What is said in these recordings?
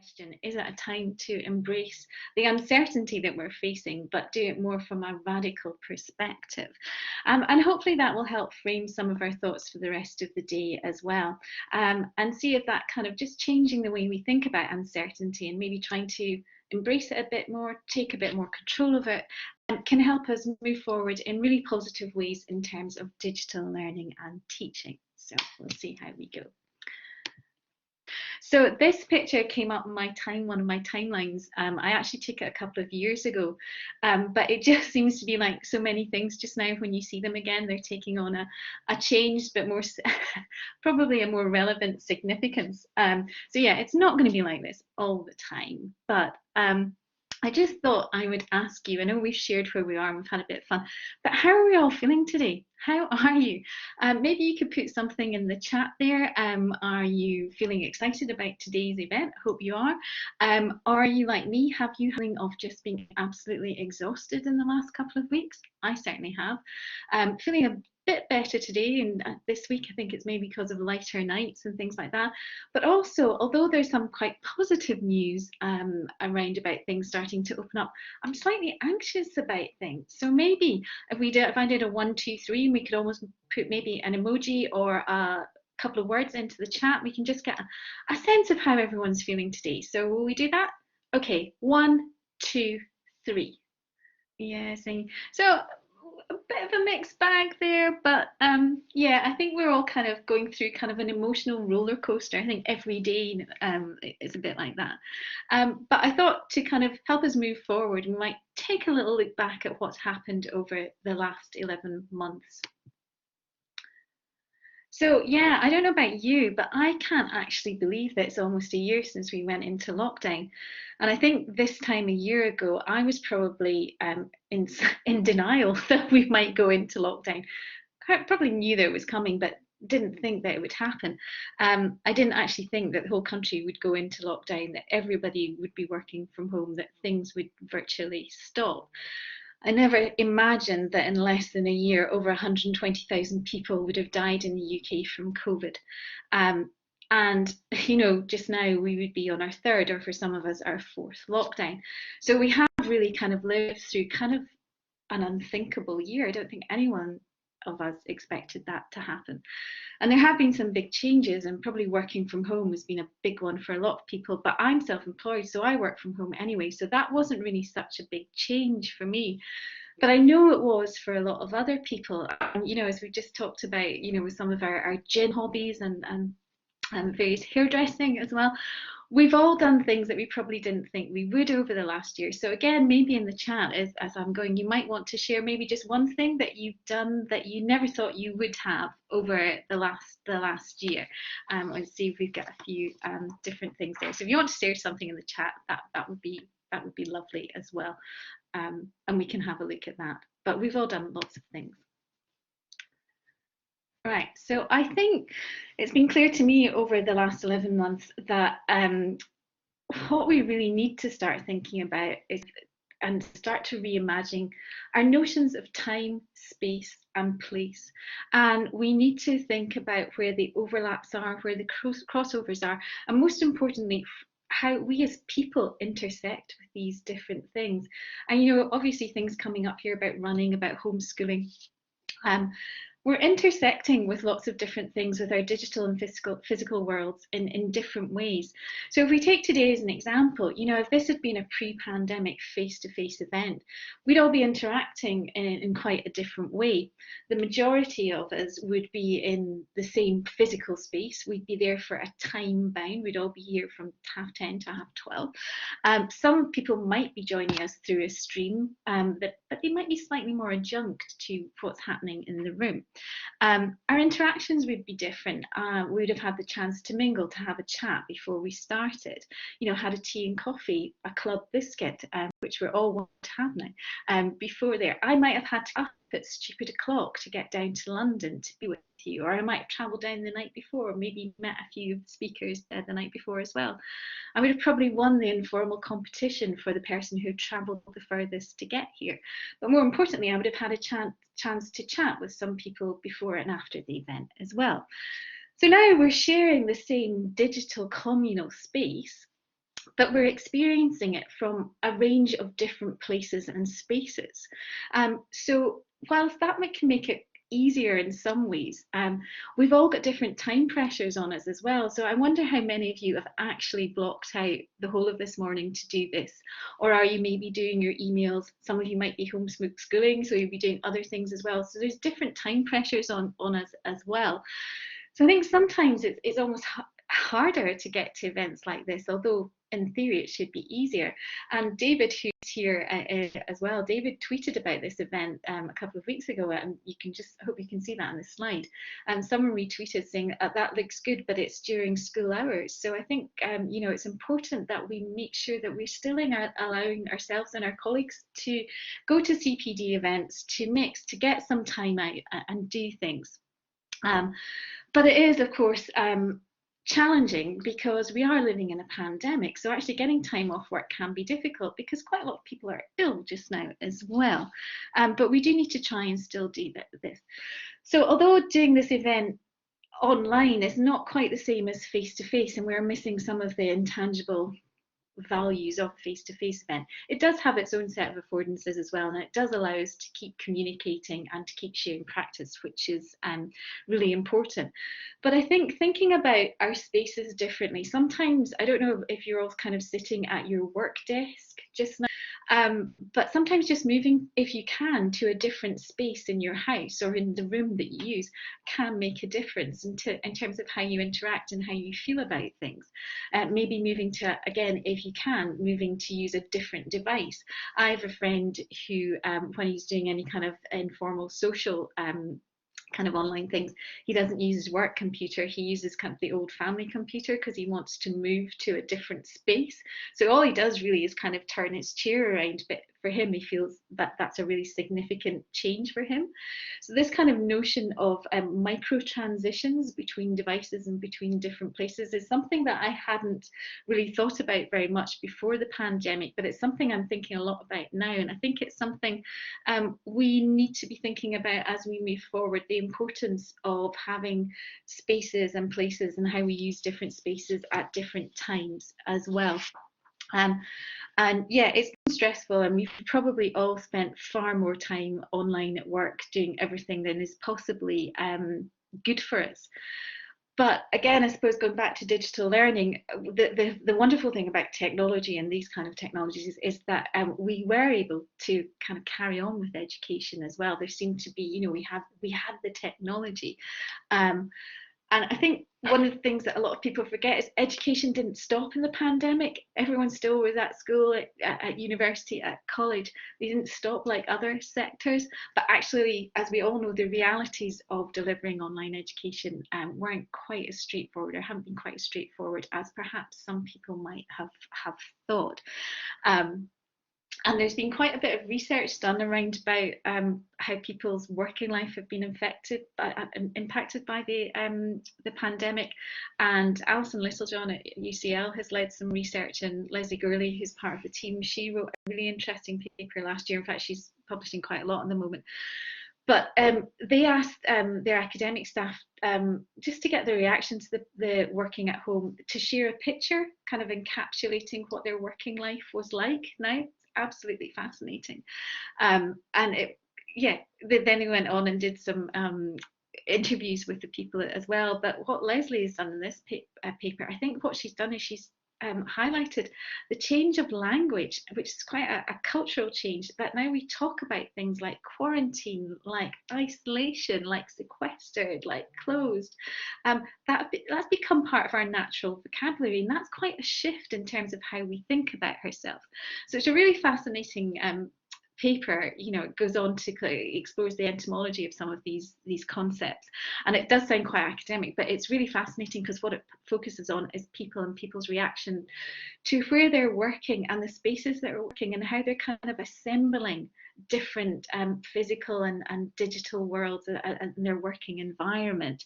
question, is it a time to embrace the uncertainty that we're facing, but do it more from a radical perspective? And hopefully that will help frame some of our thoughts for the rest of the day as well. And see if that kind of just changing the way we think about uncertainty and maybe trying to embrace it a bit more, take a bit more control of it, can help us move forward in really positive ways in terms of digital learning and teaching. So we'll see how we go. So this picture came up in one of my timelines. I actually took it a couple of years ago, but it just seems to be like so many things just now. When you see them again, they're taking on a changed, but more probably a more relevant significance. So yeah, it's not going to be like this all the time, but I just thought I would ask you, I know we've shared where we are and we've had a bit of fun, but how are we all feeling today? How are you? Maybe you could put something in the chat there. Are you feeling excited about today's event? Hope you are. Or are you like me? Have you feeling of just being absolutely exhausted in the last couple of weeks? I certainly have. Feeling a bit better today, and this week I think it's maybe because of lighter nights and things like that. But also, although there's some quite positive news around about things starting to open up, I'm slightly anxious about things. So maybe if I did a 1, 2, 3, we could almost put maybe an emoji or a couple of words into the chat. We can just get a sense of how everyone's feeling today. So will we do that? Okay, 1, 2, 3. Yeah, so a bit of a mixed bag there, but yeah, I think we're all kind of going through kind of an emotional roller coaster. I think every day is a bit like that. But I thought to kind of help us move forward, we might take a little look back at what's happened over the last 11 months. So yeah, I don't know about you, but I can't actually believe that it's almost a year since we went into lockdown. And I think this time a year ago, I was probably in denial that we might go into lockdown. I probably knew that it was coming, but didn't think that it would happen. I didn't actually think that the whole country would go into lockdown, that everybody would be working from home, that things would virtually stop. I never imagined that in less than a year, over 120,000 people would have died in the UK from COVID. And, you know, just now we would be on our third, or for some of us, our fourth lockdown. So we have really kind of lived through kind of an unthinkable year. I don't think anyone of us expected that to happen. And there have been some big changes, and probably working from home has been a big one for a lot of people, but I'm self-employed, so I work from home anyway, so that wasn't really such a big change for me. But I know it was for a lot of other people. You know, as we just talked about, you know, with some of our gym hobbies and various hairdressing as well, we've all done things that we probably didn't think we would over the last year. So again, maybe in the chat as I'm going, you might want to share maybe just one thing that you've done that you never thought you would have over the last year. And see if we've got a few different things there. So if you want to share something in the chat, that would be lovely as well. And we can have a look at that. But we've all done lots of things. Right, so I think it's been clear to me over the last 11 months that what we really need to start thinking about is and start to reimagine our notions of time, space, and place. And we need to think about where the overlaps are, where the crossovers are, and most importantly, how we as people intersect with these different things. And you know, obviously things coming up here about running, about homeschooling. We're intersecting with lots of different things with our digital and physical worlds in different ways. So if we take today as an example, you know, if this had been a pre-pandemic face-to-face event, we'd all be interacting in quite a different way. The majority of us would be in the same physical space. We'd be there for a time bound. We'd all be here from 10:30 to 12:30. Some people might be joining us through a stream, but they might be slightly more adjunct to what's happening in the room. Our interactions would be different. We would have had the chance to mingle, to have a chat before we started, you know, had a tea and coffee, a club biscuit, which we're all want to have now, before there. I might have had to up at stupid o'clock to get down to London to be with you, or I might have travelled down the night before, or maybe met a few speakers the night before as well. I would have probably won the informal competition for the person who travelled the furthest to get here. But more importantly, I would have had a chance to chat with some people before and after the event as well. So now we're sharing the same digital communal space, but we're experiencing it from a range of different places and spaces. So whilst that can make it easier in some ways, we've all got different time pressures on us as well. So I wonder how many of you have actually blocked out the whole of this morning to do this, or are you maybe doing your emails? Some of you might be homeschooling, so you'll be doing other things as well. So there's different time pressures on us as well. So I think sometimes it's almost harder to get to events like this, although in theory it should be easier. And David, who's here as well, David tweeted about this event a couple of weeks ago, and you can just, I hope you can see that on the slide. And someone retweeted saying that looks good, but it's during school hours. So I think it's important that we make sure that we're still allowing ourselves and our colleagues to go to CPD events, to mix, to get some time out and do things. But it is, of course, challenging because we are living in a pandemic. So actually getting time off work can be difficult because quite a lot of people are ill just now as well. But we do need to try and still do this. So although doing this event online is not quite the same as face-to-face, and we're missing some of the intangible values of face-to-face event, it does have its own set of affordances as well, and it does allow us to keep communicating and to keep sharing practice, which is really important. But I think thinking about our spaces differently, sometimes, I don't know if you're all kind of sitting at your work desk just now, but sometimes just moving, if you can, to a different space in your house or in the room that you use can make a difference in terms of how you interact and how you feel about things. Maybe moving to, again, if you can, moving to use a different device. I have a friend who, when he's doing any kind of informal social kind of online things, he doesn't use his work computer, he uses kind of the old family computer because he wants to move to a different space. So all he does really is kind of turn his chair around, but for him, he feels that that's a really significant change for him. So this kind of notion of micro transitions between devices and between different places is something that I hadn't really thought about very much before the pandemic, but it's something I'm thinking a lot about now. And I think it's something we need to be thinking about as we move forward, the importance of having spaces and places and how we use different spaces at different times as well. And yeah, it's been stressful, and we've probably all spent far more time online at work doing everything than is possibly good for us. But again, I suppose going back to digital learning, the wonderful thing about technology and these kind of technologies is that we were able to kind of carry on with education as well. There seemed to be, we had the technology. And I think one of the things that a lot of people forget is education didn't stop in the pandemic. Everyone still was at school, at university, at college. They didn't stop like other sectors. But actually, as we all know, the realities of delivering online education weren't quite as straightforward, or haven't been quite as straightforward as perhaps some people might have thought. And there's been quite a bit of research done around about how people's working life have been impacted by the pandemic. And Alison Littlejohn at UCL has led some research, and Leslie Gurley, who's part of the team, she wrote a really interesting paper last year. In fact, she's publishing quite a lot at the moment. But they asked their academic staff just to get their reaction to the working at home, to share a picture kind of encapsulating what their working life was like now. Absolutely fascinating. And then they went on and did some interviews with the people as well. But what Leslie has done in this paper, I think what she's done is she's highlighted the change of language, which is quite a cultural change, that now we talk about things like quarantine, like isolation, like sequestered, like closed. That's become part of our natural vocabulary, and that's quite a shift in terms of how we think about ourselves. So it's a really fascinating paper. It goes on to explores the etymology of some of these concepts, and it does sound quite academic, but it's really fascinating because what it focuses on is people and people's reaction to where they're working and the spaces that are working, and how they're kind of assembling different physical and digital worlds and their working environment.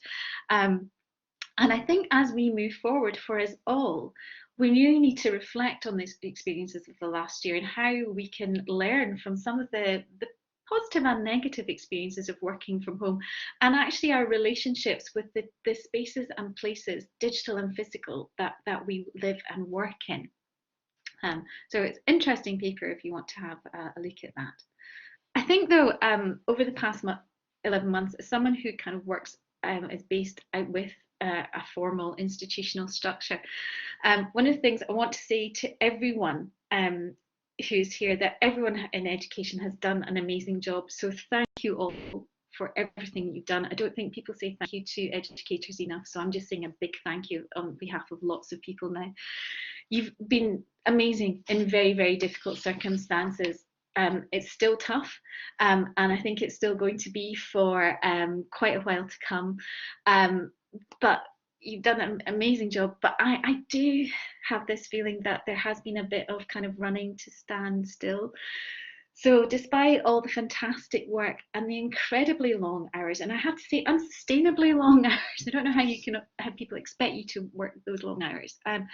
And I think as we move forward, for us all, we really need to reflect on these experiences of the last year and how we can learn from some of the positive and negative experiences of working from home, and actually our relationships with the spaces and places, digital and physical, that we live and work in. So it's interesting paper if you want to have a look at that. I think though, over the past 11 months, as someone who kind of works is based out with a formal institutional structure, one of the things I want to say to everyone who's here, that everyone in education has done an amazing job. So thank you all for everything you've done. I don't think people say thank you to educators enough. So I'm just saying a big thank you on behalf of lots of people now. You've been amazing in very, very difficult circumstances. It's still tough, and I think it's still going to be for quite a while to come. But you've done an amazing job. But I do have this feeling that there has been a bit of kind of running to stand still. So, despite all the fantastic work and the incredibly long hours, and I have to say, unsustainably long hours, I don't know how you can have people expect you to work those long hours. I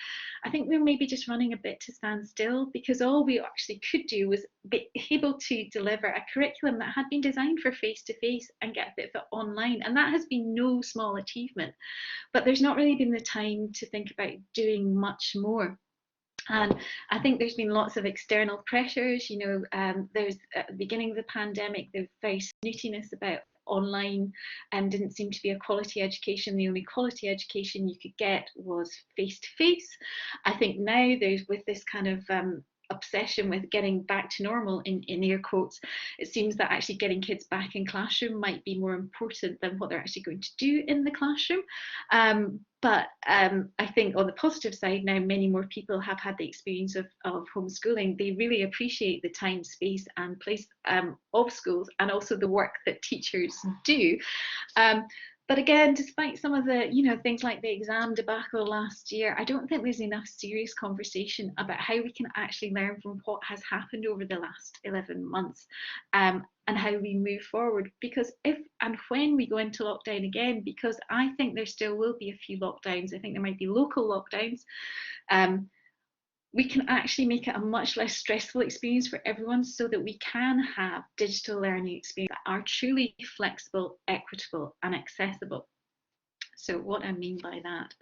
think we're maybe just running a bit to stand still, because all we actually could do was be able to deliver a curriculum that had been designed for face to face and get a bit of it online. And that has been no small achievement. But there's not really been the time to think about doing much more. And I think there's been lots of external pressures. There's at the beginning of the pandemic, the very snootiness about online didn't seem to be a quality education. The only quality education you could get was face to face. I think now there's, with this kind of obsession with getting back to normal in air quotes, it seems that actually getting kids back in classroom might be more important than what they're actually going to do in the classroom. But I think on the positive side now, many more people have had the experience of homeschooling. They really appreciate the time, space and place of schools, and also the work that teachers do. Um, but again, despite some of the, things like the exam debacle last year, I don't think there's enough serious conversation about how we can actually learn from what has happened over the last 11 months, and how we move forward. Because if and when we go into lockdown again, because I think there still will be a few lockdowns, I think there might be local lockdowns, we can actually make it a much less stressful experience for everyone, so that we can have digital learning experiences that are truly flexible, equitable and accessible. So what I mean by that.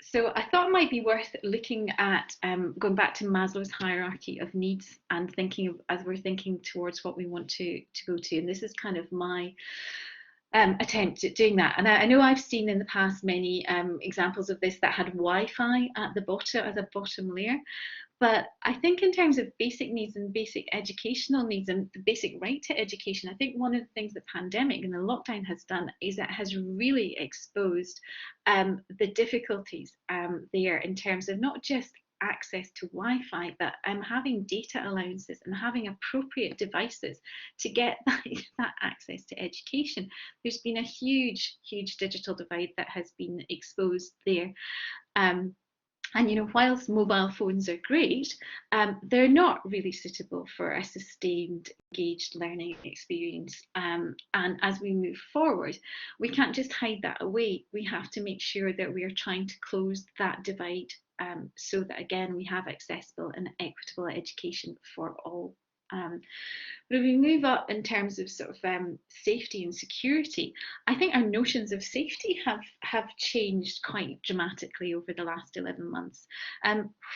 So I thought it might be worth looking at going back to Maslow's hierarchy of needs, and thinking of, as we're thinking towards what we want to go to. And this is kind of my attempt at doing that. And I know I've seen in the past many examples of this that had Wi-Fi at the bottom, as a bottom layer. But I think in terms of basic needs and basic educational needs and the basic right to education, I think one of the things the pandemic and the lockdown has done is it has really exposed the difficulties there, in terms of not just access to Wi-Fi, but having data allowances and having appropriate devices to get that access to education. There's been a huge, huge digital divide that has been exposed there. And whilst mobile phones are great, they're not really suitable for a sustained, engaged learning experience. And as we move forward, we can't just hide that away. We have to make sure that we are trying to close that divide, so that, again, we have accessible and equitable education for all. But if we move up in terms of sort of safety and security, I think our notions of safety have changed quite dramatically over the last 11 months.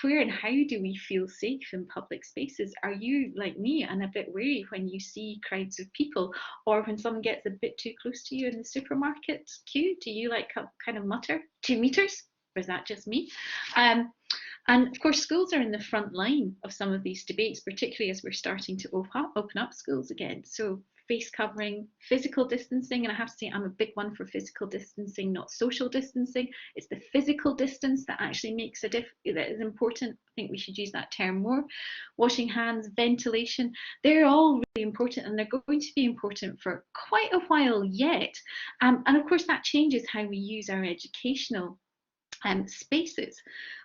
Where and how do we feel safe in public spaces? Are you like me and a bit wary when you see crowds of people, or when someone gets a bit too close to you in the supermarket queue? Do you kind of mutter 2 meters? Or is that just me? And of course, schools are in the front line of some of these debates, particularly as we're starting to open up schools again. So face covering, physical distancing, and I have to say I'm a big one for physical distancing, not social distancing. It's the physical distance that actually makes that is important. I think we should use that term more. Washing hands, ventilation, they're all really important, and they're going to be important for quite a while yet. And of course, that changes how we use our educational spaces.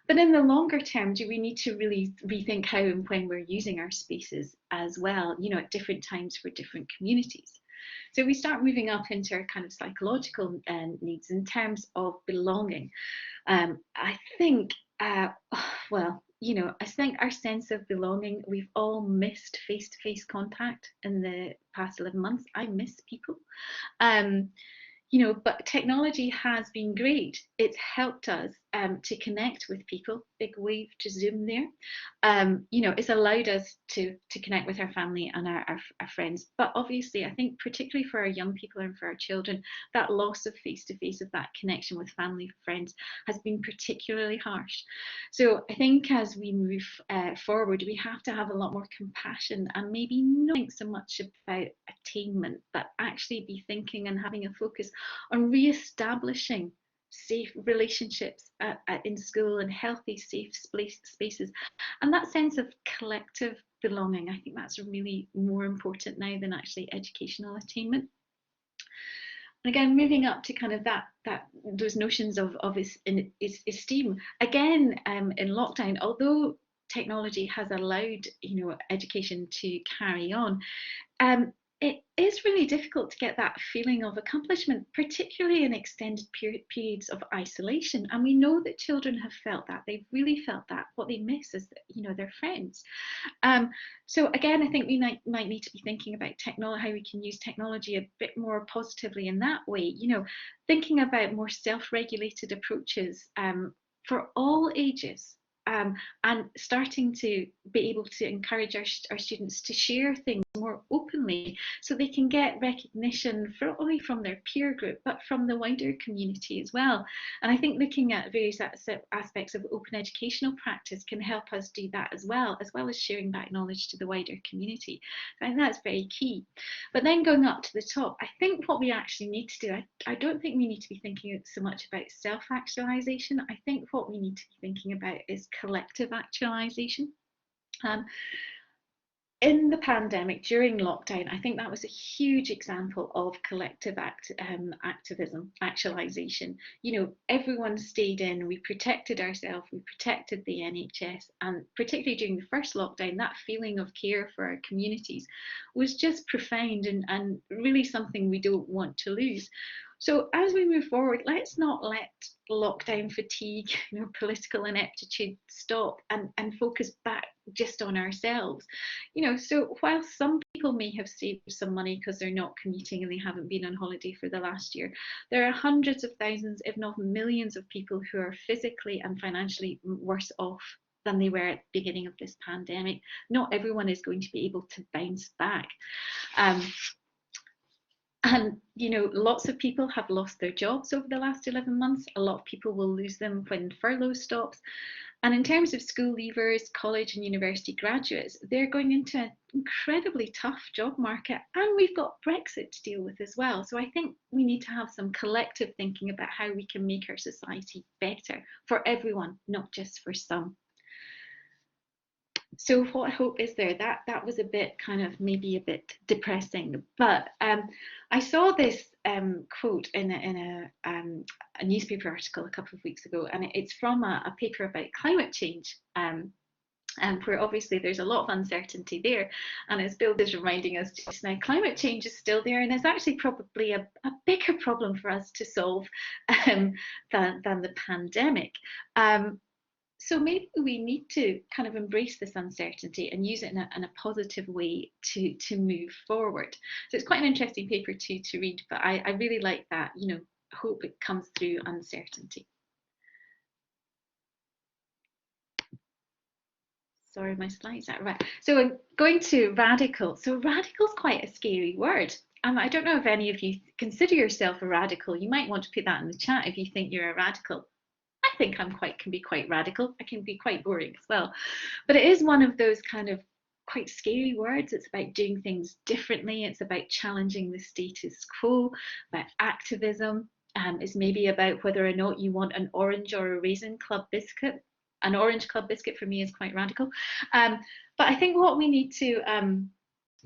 But in the longer term, do we need to really rethink how and when we're using our spaces as well, at different times for different communities? So we start moving up into our kind of psychological needs in terms of belonging. I think, I think our sense of belonging, we've all missed face-to-face contact in the past 11 months. I miss people. But technology has been great. It's helped us to connect with people. Big wave to Zoom there. It's allowed us to connect with our family and our friends. But obviously, I think particularly for our young people and for our children, that loss of face-to-face, of that connection with family, friends, has been particularly harsh. So I think as we move forward, we have to have a lot more compassion and maybe not think so much about attainment, but actually be thinking and having a focus on re-establishing safe relationships in school and healthy, safe spaces. And that sense of collective belonging, I think that's really more important now than actually educational attainment. And again, moving up to kind of that those notions of esteem. Again, in lockdown, although technology has allowed education to carry on, it is really difficult to get that feeling of accomplishment, particularly in extended periods of isolation. And we know that children have felt that. They've really felt that. What they miss is, their friends. So again, I think we might need to be thinking about technology, how we can use technology a bit more positively in that way. Thinking about more self-regulated approaches for all ages. And starting to be able to encourage our students to share things more openly so they can get recognition not only from their peer group but from the wider community as well. And I think looking at various aspects of open educational practice can help us do that as well as sharing that knowledge to the wider community. So I think that's very key. But then going up to the top, I think what we actually need to do, I don't think we need to be thinking so much about self-actualization. I think what we need to be thinking about is collective actualization. In the pandemic, during lockdown, I think that was a huge example of collective activism, actualization. Everyone stayed in, we protected ourselves, we protected the NHS, and particularly during the first lockdown, that feeling of care for our communities was just profound and really something we don't want to lose. So as we move forward, let's not let lockdown fatigue, political ineptitude stop and focus back just on ourselves. So while some people may have saved some money because they're not commuting and they haven't been on holiday for the last year, there are hundreds of thousands, if not millions of people who are physically and financially worse off than they were at the beginning of this pandemic. Not everyone is going to be able to bounce back. And, lots of people have lost their jobs over the last 11 months. A lot of people will lose them when furlough stops. And in terms of school leavers, college and university graduates, they're going into an incredibly tough job market. And we've got Brexit to deal with as well. So I think we need to have some collective thinking about how we can make our society better for everyone, not just for some. So what hope is there? That was a bit kind of maybe a bit depressing, but I saw this quote in a newspaper article a couple of weeks ago, and it's from a paper about climate change. And where obviously there's a lot of uncertainty there. And as Bill is reminding us just now, climate change is still there and is actually probably a bigger problem for us to solve than the pandemic. So maybe we need to kind of embrace this uncertainty and use it in a positive way to move forward. So it's quite an interesting paper to read, but I really like that, hope it comes through uncertainty. Sorry, my slides are right. So I'm going to radical. So radical is quite a scary word. I don't know if any of you consider yourself a radical. You might want to put that in the chat if you think you're a radical. I think can be quite radical. I can be quite boring as well. But it is one of those kind of quite scary words. It's about doing things differently. It's about challenging the status quo, about activism. It's maybe about whether or not you want an orange or a raisin club biscuit. An orange club biscuit for me is quite radical. But I think what we need to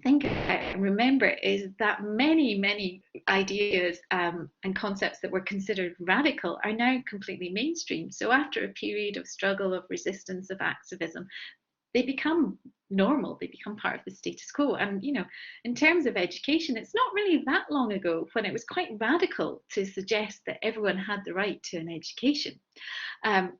think about and remember is that many ideas and concepts that were considered radical are now completely mainstream. So after a period of struggle, of resistance, of activism, they become normal, they become part of the status quo. And in terms of education, it's not really that long ago when it was quite radical to suggest that everyone had the right to an education.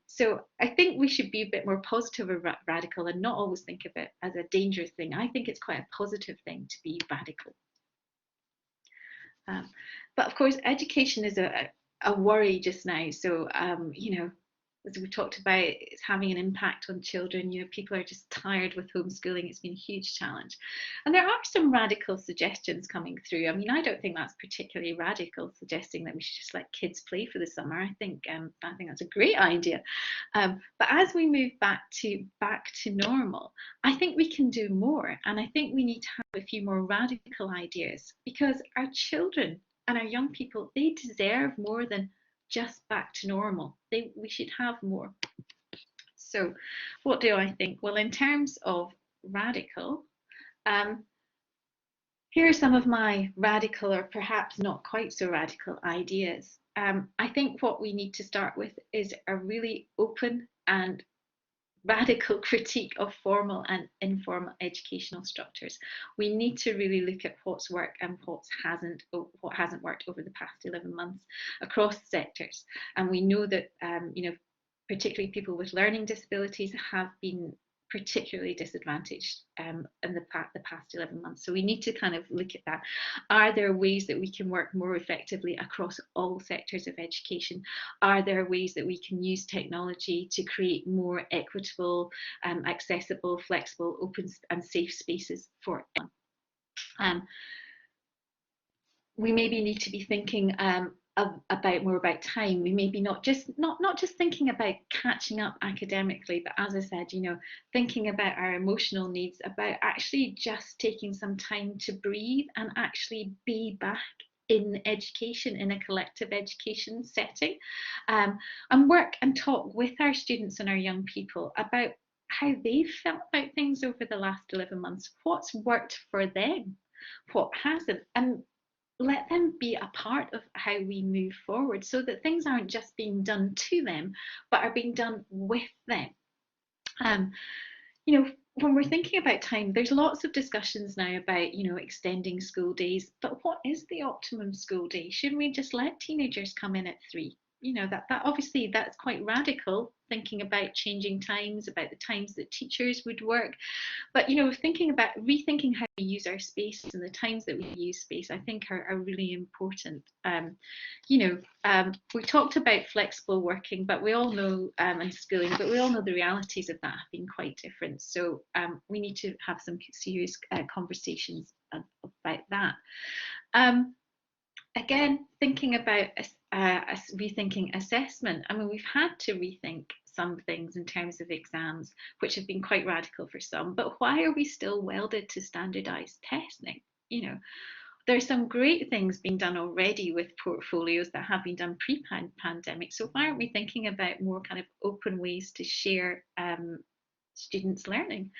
So I think we should be a bit more positive or radical and not always think of it as a dangerous thing. I think it's quite a positive thing to be radical. But of course, education is a worry just now. So, as we talked about, it's having an impact on children. People are just tired with homeschooling. It's been a huge challenge. And there are some radical suggestions coming through. I mean, I don't think that's particularly radical, suggesting that we should just let kids play for the summer. I think that's a great idea. But as we move back to normal, I think we can do more. And I think we need to have a few more radical ideas, because our children and our young people, they deserve more than just back to normal. We should have more. So, what do I think? Well, in terms of radical, um, here are some of my radical, or perhaps not quite so radical, ideas. I think what we need to start with is a really open and radical critique of formal and informal educational structures. We need to really look at what's worked and what hasn't worked over the past 11 months across sectors. And we know that particularly people with learning disabilities have been particularly disadvantaged in the past 11 months. So we need to kind of look at that. Are there ways that we can work more effectively across all sectors of education? Are there ways that we can use technology to create more equitable, accessible, flexible, open and safe spaces for everyone? We maybe need to be thinking about time. We maybe not just thinking about catching up academically, but as I said, thinking about our emotional needs, about actually just taking some time to breathe and actually be back in education, in a collective education setting, and work and talk with our students and our young people about how they've felt about things over the last 11 months, what's worked for them, what hasn't, and let them be a part of how we move forward, so that things aren't just being done to them, but are being done with them. When we're thinking about time, there's lots of discussions now about, extending school days, but what is the optimum school day? Shouldn't we just let teenagers come in at 3? That obviously that's quite radical, thinking about changing times, about the times that teachers would work. But thinking about rethinking how we use our space and the times that we use space, I think are really important. We talked about flexible working, but we all know, and schooling, but we all know the realities of that have been quite different. So we need to have some serious conversations about that. Again, thinking about rethinking assessment. I mean, we've had to rethink some things in terms of exams, which have been quite radical for some, but why are we still welded to standardized testing? There's some great things being done already with portfolios that have been done pre-pandemic. So why aren't we thinking about more kind of open ways to share students' learning?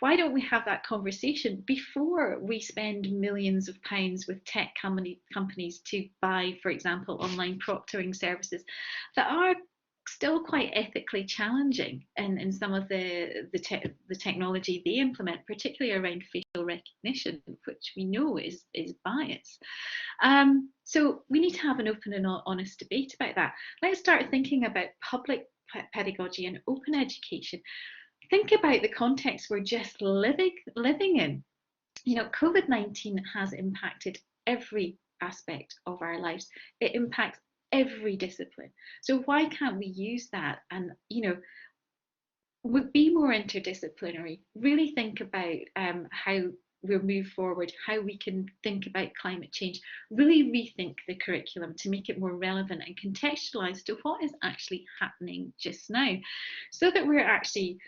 Why don't we have that conversation before we spend millions of pounds with tech companies to buy, for example, online proctoring services that are still quite ethically challenging in some of the technology they implement, particularly around facial recognition, which we know is biased. So we need to have an open and honest debate about that. Let's start thinking about public pedagogy and open education. Think about the context we're just living in. COVID-19 has impacted every aspect of our lives. It impacts every discipline. So why can't we use that and, be more interdisciplinary, really think about how we'll move forward, how we can think about climate change, really rethink the curriculum to make it more relevant and contextualised to what is actually happening just now, so that we're actually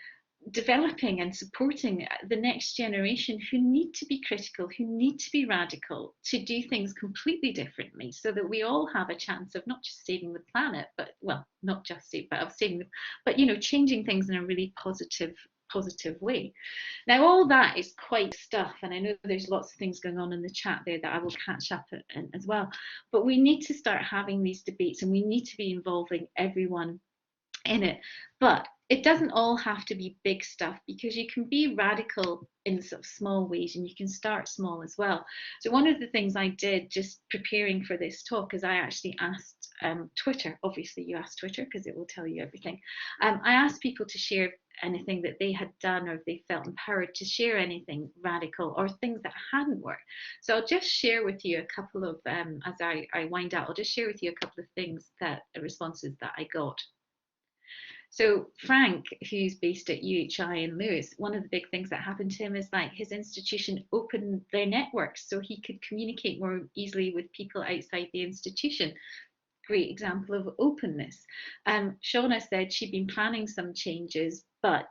developing and supporting the next generation who need to be critical, who need to be radical, to do things completely differently, so that we all have a chance of not just saving the planet, but, well, not just save, but of saving, but changing things in a really positive way. Now, all that is quite stuff, and I know there's lots of things going on in the chat there that I will catch up in as well. But we need to start having these debates, and we need to be involving everyone in it. But it doesn't all have to be big stuff, because you can be radical in sort of small ways, and you can start small as well. So one of the things I did just preparing for this talk is I actually asked Twitter. Obviously you ask Twitter because it will tell you everything. I asked people to share anything that they had done, or if they felt empowered to share anything radical or things that hadn't worked. So I'll just share with you a couple of, as I wind out, I'll just share with you a couple of things, responses that I got. So Frank, who's based at UHI in Lewis, one of the big things that happened to him is like his institution opened their networks so he could communicate more easily with people outside the institution. Great example of openness. Shauna said she'd been planning some changes, but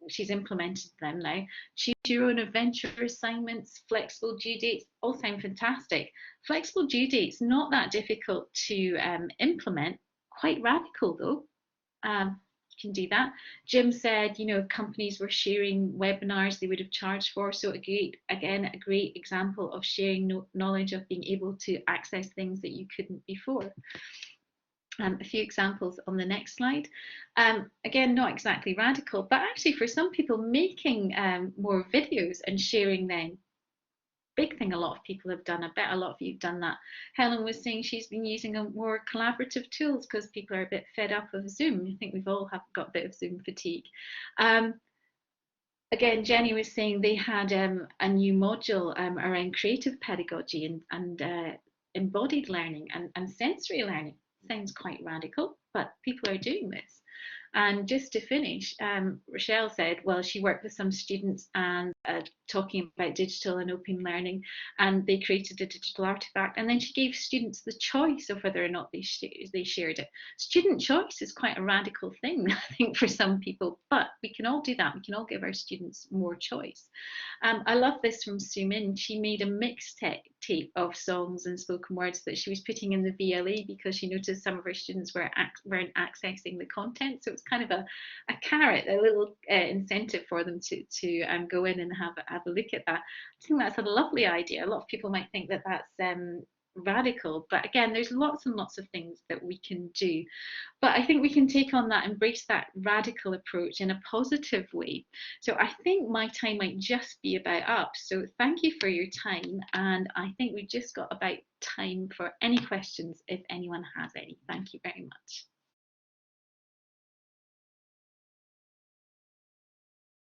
she's implemented them now. Choose your own adventure assignments, flexible due dates, all sound fantastic. Flexible due dates, not that difficult to implement, quite radical though. You can do that. Jim said, if companies were sharing webinars they would have charged for. So a great example of sharing knowledge, of being able to access things that you couldn't before. A few examples on the next slide. Again, not exactly radical, but actually for some people, making more videos and sharing them, big thing a lot of people have done. I bet a lot of you have done that. Helen was saying she's been using a more collaborative tools because people are a bit fed up of Zoom. I think we've all got a bit of Zoom fatigue. Again, Jenny was saying they had a new module around creative pedagogy and embodied learning and sensory learning. Sounds quite radical, but people are doing this. And just to finish, Rochelle said, well, she worked with some students and talking about digital and open learning, and they created a digital artifact. And then she gave students the choice of whether or not they shared it. Student choice is quite a radical thing, I think, for some people, but we can all do that. We can all give our students more choice. I love this from Sue Min. She made a mixtape of songs and spoken words that she was putting in the VLE because she noticed some of her students weren't accessing the content. So it's kind of a carrot, a little incentive for them to go in and have a look at that. I think that's a lovely idea. A lot of people might think that that's radical, but again, there's lots and lots of things that we can do. But I think we can take on that, embrace that radical approach in a positive way. So I think my time might just be about up. So thank you for your time. And I think we've just got about time for any questions if anyone has any. Thank you very much.